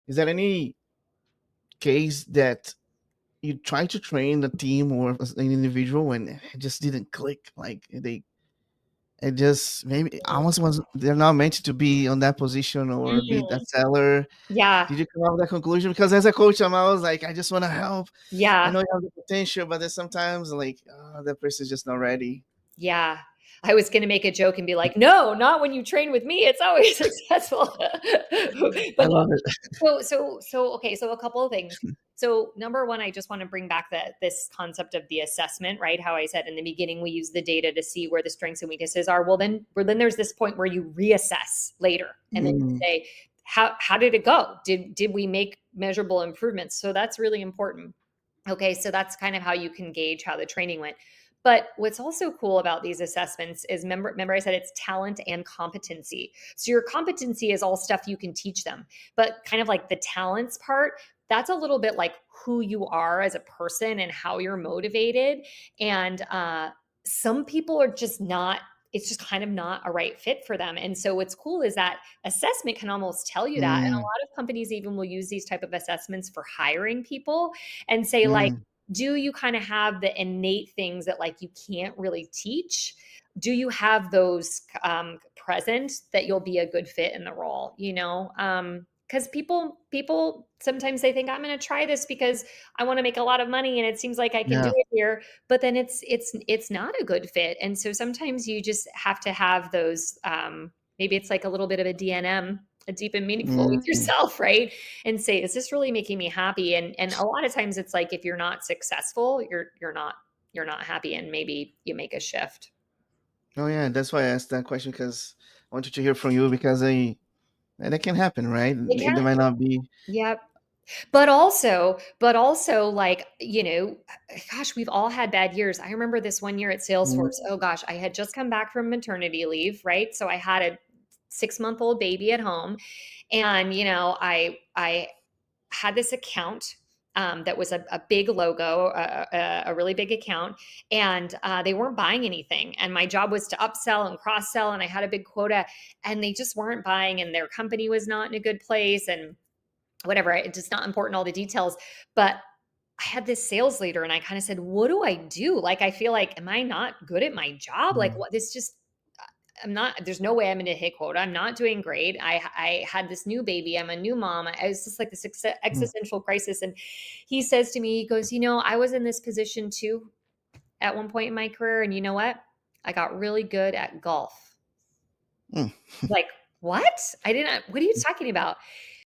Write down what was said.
Is there any case that you try to train a team or an individual and it just didn't click? Like it just maybe almost was they're not meant to be on that position or be that Mm, seller. yeah. Did you come up with that conclusion? Because as a coach, I'm always like, I just want to help. I Yeah. know you have the potential, but there's sometimes like that person's just not ready. Yeah. I was gonna make a joke and be like, "No, not when you train with me, it's always successful." I But love it. okay, so a couple of things. So number one, I just want to bring back this concept of the assessment, right? How I said in the beginning, we use the data to see where the strengths and weaknesses are. Well then there's this point where you reassess later and then you Mm, say, how did it go? Did we make measurable improvements? So that's really important. Okay, so that's kind of how you can gauge how the training went. But what's also cool about these assessments is remember I said it's talent and competency. So your competency is all stuff you can teach them, but kind of like the talents part, that's a little bit like who you are as a person and how you're motivated. And some people are just not, it's just kind of not a right fit for them. And so what's cool is that assessment can almost tell you that. And a mm, lot of companies even will use these type of assessments for hiring people and say like, mm, do you kind of have the innate things that like you can't really teach? Do you have those present that you'll be a good fit in the role? Because people sometimes they think I'm going to try this because I want to make a lot of money and it seems like I can do yeah. it here, but then it's not a good fit. And so sometimes you just have to have those. Maybe it's like a little bit of a DNM, a deep and meaningful with Mm. yourself, right? And say, is this really making me happy? And a lot of times it's like if you're not successful, you're not happy, and maybe you make a shift. Oh yeah, that's why I asked that question because I wanted to hear from you because I and it can happen, right? It It can. might not be. Yep. But also like, gosh, we've all had bad years. I remember this one year at Mm, Salesforce. Oh gosh, I had just come back from maternity leave, right? So I had a 6-month-old baby at home. And I had this account that was a big logo, a really big account, and they weren't buying anything. And my job was to upsell and cross sell, and I had a big quota, and they just weren't buying, and their company was not in a good place, and whatever. It's just not important all the details, but I had this sales leader, and I kind of said, "What do I do? Like, I feel like, am I not good at my job? Like, mm, what? This just I'm not, there's no way I'm going to hit quota. I'm not doing great. I had this new baby. I'm a new mom. I was just like this mm, existential crisis." And he says to me, he goes, I was in this position too at one point in my career. And you know what? I got really good at golf. mm. Like, what? What are you talking about?